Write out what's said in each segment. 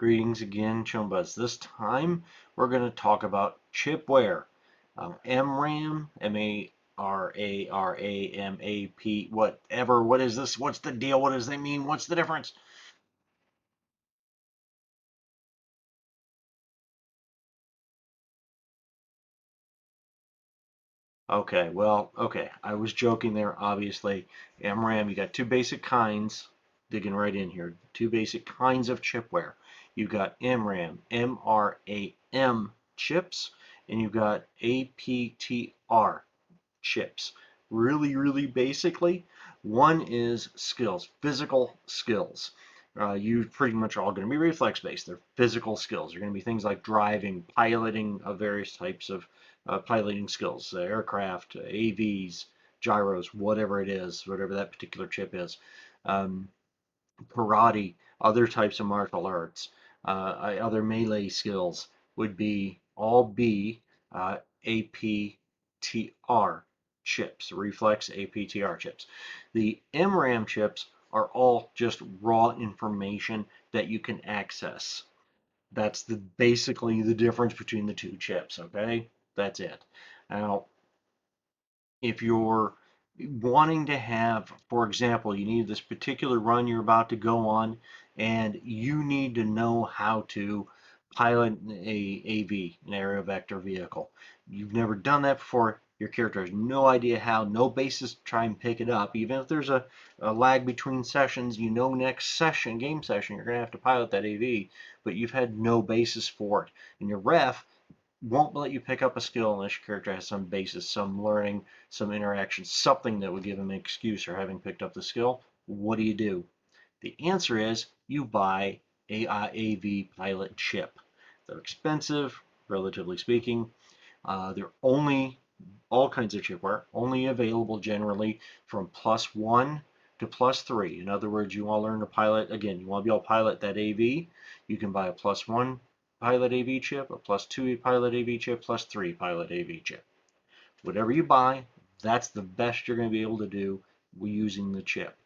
Greetings again, Chumbas. This time we're going to talk about chipware. MRAM, M-A-R-A-R-A-M-A-P, whatever. What is this? What's the deal? What does that mean? What's the difference? Okay. I was joking there, obviously. MRAM, you got two basic kinds, digging right in here. Two basic kinds of chipware. You've got MRAM, M-R-A-M chips, and you've got Apt-are chips. Really basically, one is skills, physical skills. You pretty much all going to be reflex based. They're physical skills. They're going to be things like driving, piloting of various types of piloting skills, aircraft, AVs, gyros, whatever it is, whatever that particular chip is. Um, Karate, other types of martial arts, other melee skills would be APTR chips, reflex APTR chips. The MRAM chips are all just raw information that you can access. That's basically the difference between the two chips, okay? That's it. Now, if you're wanting to have, for example, you need this particular run you're about to go on, and you need to know how to pilot a AV, an aerial vector vehicle. You've never done that before. Your character has no idea how, no basis to try and pick it up. Even if there's a lag between sessions, you know next session, game session, you're going to have to pilot that AV, but you've had no basis for it. And your ref won't let you pick up a skill unless your character has some basis, some learning, some interaction, something that would give him an excuse for having picked up the skill. What do? The answer is you buy a AV pilot chip. They're expensive, relatively speaking. They're only all kinds of chipware, only available generally from +1 to +3. In other words, you want to learn to pilot, again, you want to be able to pilot that AV, you can buy a +1 pilot AV chip, a +2 pilot AV chip, +3 pilot AV chip. Whatever you buy, that's the best you're going to be able to do using the chip.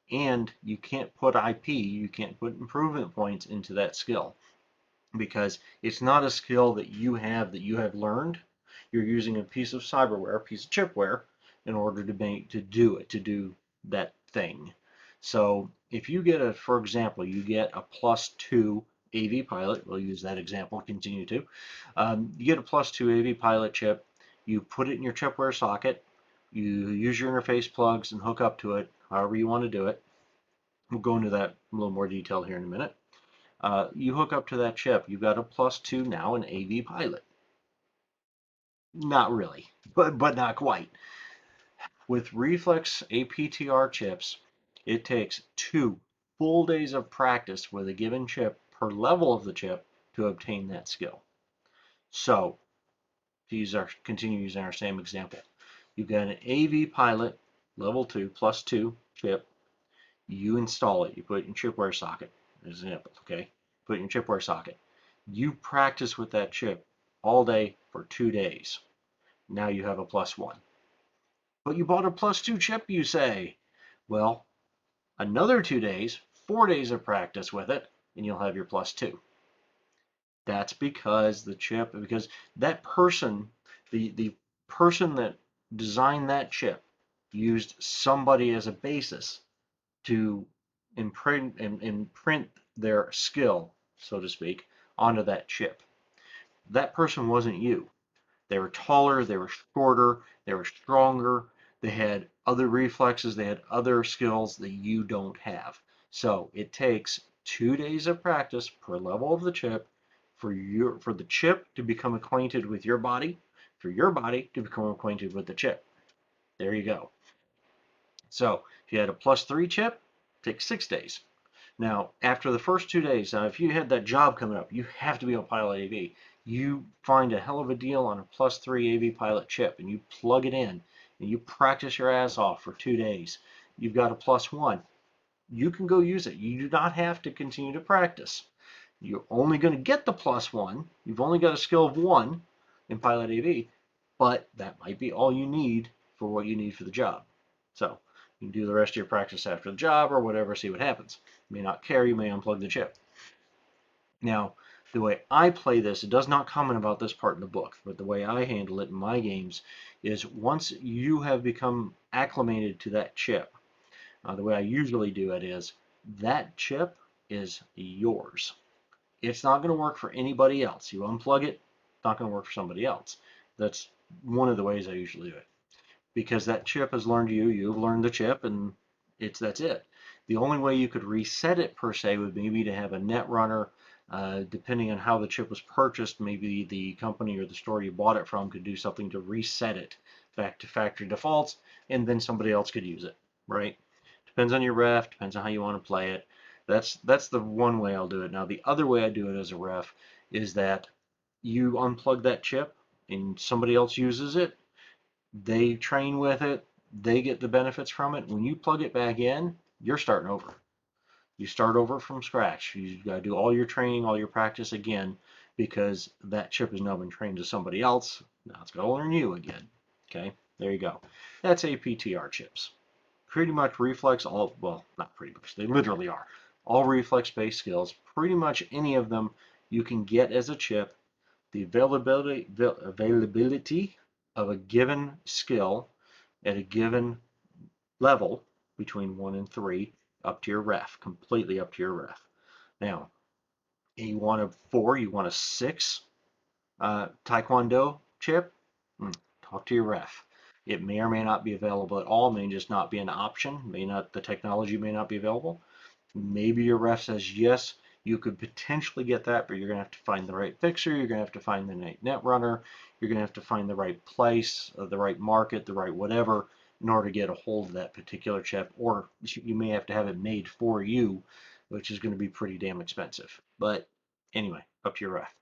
And you can't put IP, you can't put improvement points into that skill because it's not a skill that you have learned. You're using a piece of cyberware, a piece of chipware, in order to do that thing. So if you get for example, you get a +2 AV pilot, we'll use that example, continue to. You get a +2 AV pilot chip, you put it in your chipware socket, you use your interface plugs and hook up to it, however you want to do it. We'll go into that in a little more detail here in a minute. You hook up to that chip, you've got a +2 now, an AV pilot. Not really, but not quite. With reflex APTR chips, it takes 2 full days of practice with a given chip per level of the chip to obtain that skill. So, continue using our same example. You've got an AV pilot, level 2, +2 chip. You install it. You put it in chipware socket, as an example, okay? Put it in chipware socket. You practice with that chip all day for 2 days. Now you have a +1. But you bought a +2 chip, you say. Well, another 2 days, 4 days of practice with it, and you'll have your +2. That's because that person, the person that designed that chip, used somebody as a basis to imprint their skill, so to speak, onto that chip. That person wasn't you. They were taller, they were shorter, they were stronger, they had other reflexes, they had other skills that you don't have. So it takes 2 days of practice per level of the chip for the chip to become acquainted with your body, for your body to become acquainted with the chip. There you go. So if you had a +3 chip, it takes 6 days. Now, after the first 2 days, now if you had that job coming up, you have to be able to pilot AV. You find a hell of a deal on a +3 AV pilot chip and you plug it in and you practice your ass off for 2 days. You've got a +1. You can go use it. You do not have to continue to practice. You're only going to get the +1. You've only got a skill of 1 in pilot AV, but that might be all you need for what you need for the job. So you can do the rest of your practice after the job or whatever, see what happens. You may not care, you may unplug the chip. Now, the way I play this, it does not comment about this part in the book, but the way I handle it in my games is once you have become acclimated to that chip, the way I usually do it is that chip is yours. It's not going to work for anybody else. You unplug it, it's not going to work for somebody else. That's one of the ways I usually do it. Because that chip has learned you, you've learned the chip, and that's it. The only way you could reset it per se would maybe to have a net runner. Depending on how the chip was purchased, maybe the company or the store you bought it from could do something to reset it back to factory defaults, and then somebody else could use it, right? Depends on your ref, depends on how you want to play it. That's the one way I'll do it. Now, the other way I do it as a ref is that you unplug that chip and somebody else uses it. They train with it. They get the benefits from it. When you plug it back in, you're starting over. You start over from scratch. You got to do all your training, all your practice again, because that chip has now been trained to somebody else. Now it's got to learn you again. Okay, there you go. That's APTR chips. Pretty much reflex all, well, not pretty much, they literally are. All reflex-based skills, pretty much any of them you can get as a chip. The availability of a given skill at a given level between 1 and 3 up to your ref, completely up to your ref. Now, you want a 4, you want a 6 Taekwondo chip, talk to your ref. It may or may not be available at all, may just not be an option, the technology may not be available. Maybe your ref says yes, you could potentially get that, but you're going to have to find the right fixer, you're going to have to find the right net runner, you're going to have to find the right place, the right market, the right whatever, in order to get a hold of that particular chip, or you may have to have it made for you, which is going to be pretty damn expensive. But anyway, up to your ref.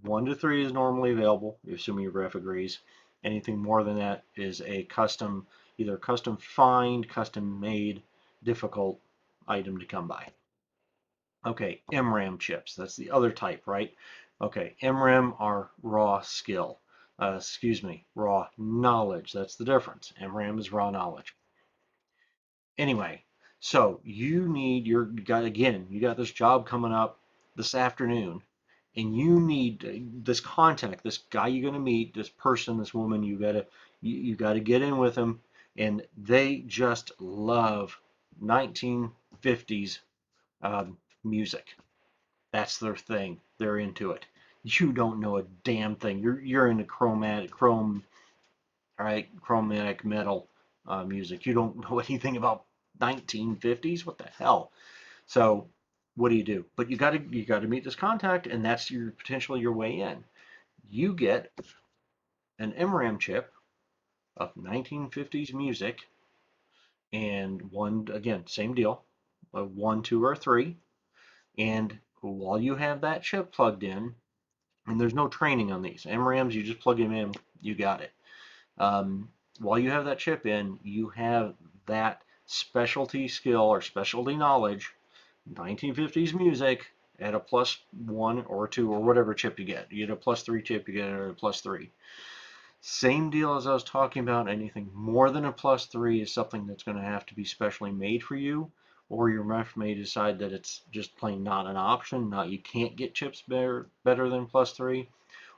1 to 3 is normally available, assuming your ref agrees. Anything more than that is a custom, either custom find, custom made, difficult item to come by. Okay, MRAM chips, that's the other type, right? Okay, MRAM are raw skill. Raw knowledge, that's the difference. MRAM is raw knowledge. Anyway, so you got this job coming up this afternoon, and you need this contact, this guy you're going to meet, this person, this woman, you got to get in with them, and they just love 1950s music. That's their thing. They're into it. You don't know a damn thing. You're into chromatic metal music. You don't know anything about 1950s. What the hell? So what do? But you gotta meet this contact, and that's potentially your way in. You get an MRAM chip of 1950s music, and one again, same deal, 1, 2, or 3. And while you have that chip plugged in, and there's no training on these MRAMs, you just plug them in, you got it. While you have that chip in, you have that specialty skill or specialty knowledge, 1950s music, at a +1 or 2 or whatever chip you get. You get a +3 chip, you get a +3. Same deal as I was talking about. Anything more than a +3 is something that's going to have to be specially made for you, or your ref may decide that it's just plain not an option. Not you can't get chips better than +3,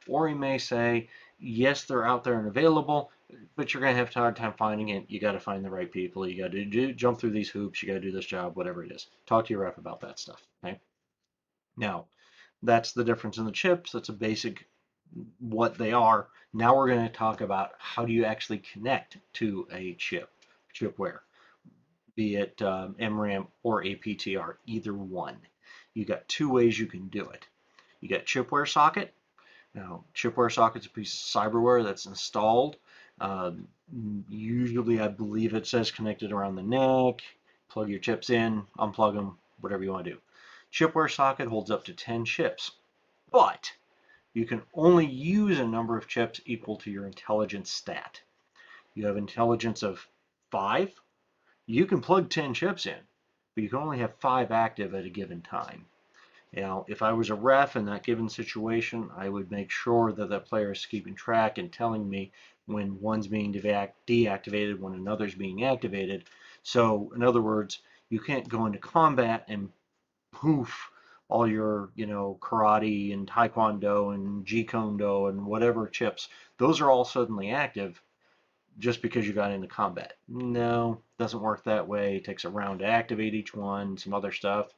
or he may say yes, they're out there and available, but you're going to have a hard time finding it. You got to find the right people. You got to jump through these hoops. You got to do this job, whatever it is. Talk to your ref about that stuff. Okay. Now, that's the difference in the chips. That's a basic what they are. Now we're going to talk about how do you actually connect to a chipware, be it MRAM or APTR, either one. You got 2 ways you can do it. You got chipware socket. Now, chipware socket's a piece of cyberware that's installed. Usually, I believe it says connected around the neck. Plug your chips in, unplug them, whatever you want to do. Chipware socket holds up to 10 chips, but you can only use a number of chips equal to your intelligence stat. You have intelligence of 5, you can plug 10 chips in, but you can only have 5 active at a given time. Now, if I was a ref in that given situation, I would make sure that that player is keeping track and telling me when one's being deactivated, when another's being activated. So, in other words, you can't go into combat and poof, all your, karate and taekwondo and jeet kune do and whatever chips, those are all suddenly active just because you got into combat. No, doesn't work that way. It takes a round to activate each one, some other stuff.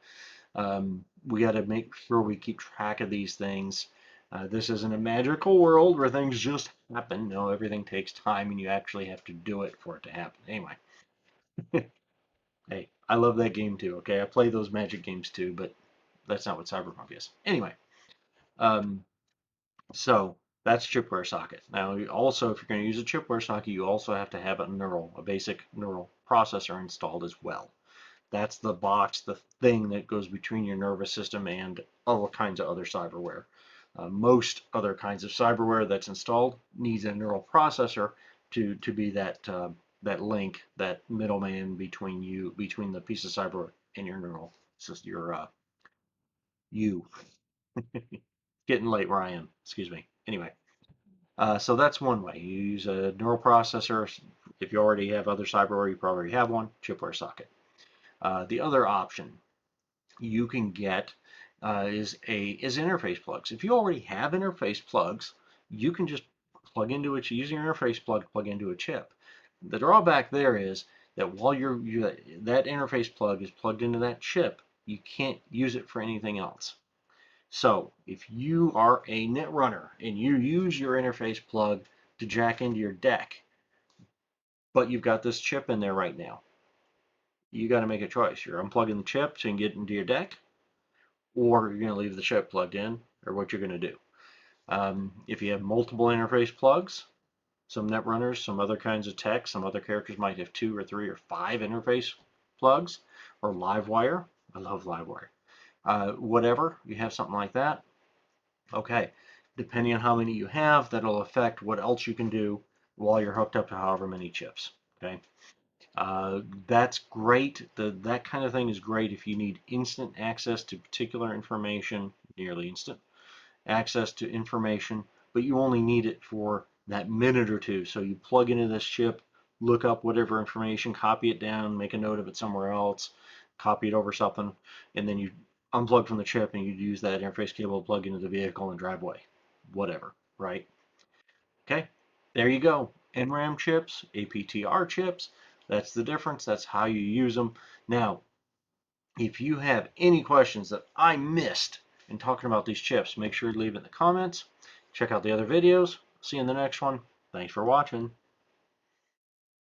We got to make sure we keep track of these things. This isn't a magical world where things just happen. No, everything takes time and you actually have to do it for it to happen. Anyway, hey, I love that game too, okay? I play those magic games too, but that's not what Cyberpunk is. Anyway, um, so that's chipware socket. Now, also, if you're going to use a chipware socket, you also have to have a basic neural processor installed as well. That's the box, the thing that goes between your nervous system and all kinds of other cyberware. Most other kinds of cyberware that's installed needs a neural processor to be that link, that middleman between the piece of cyberware and your neural system, you. Getting late where I am. Excuse me. Anyway, so that's one way. You use a neural processor. If you already have other cyberware, you probably already have one. Chipware socket. The other option you can get is interface plugs. If you already have interface plugs, you can just plug into it using your interface plug into a chip. The drawback there is that while that interface plug is plugged into that chip, you can't use it for anything else. So if you are a net runner and you use your interface plug to jack into your deck, but you've got this chip in there right now, you got to make a choice. You're unplugging the chip so you can get into your deck, or you're going to leave the chip plugged in, or what you're going to do. If you have multiple interface plugs, some netrunners, some other kinds of tech, some other characters might have 2 or 3 or 5 interface plugs, or Livewire. I love Livewire. Whatever, you have something like that. Okay, depending on how many you have, that'll affect what else you can do while you're hooked up to however many chips. Okay. That's great. That kind of thing is great if you need instant access to particular information, nearly instant access to information, but you only need it for that minute or two. So you plug into this chip, look up whatever information, copy it down, make a note of it somewhere else, copy it over something, and then you unplug from the chip and you use that interface cable to plug into the vehicle and drive away. Whatever, right? Okay, there you go. MRAM chips, Apt-are chips. That's the difference. That's how you use them. Now, if you have any questions that I missed in talking about these chips, make sure to leave it in the comments. Check out the other videos. See you in the next one. Thanks for watching.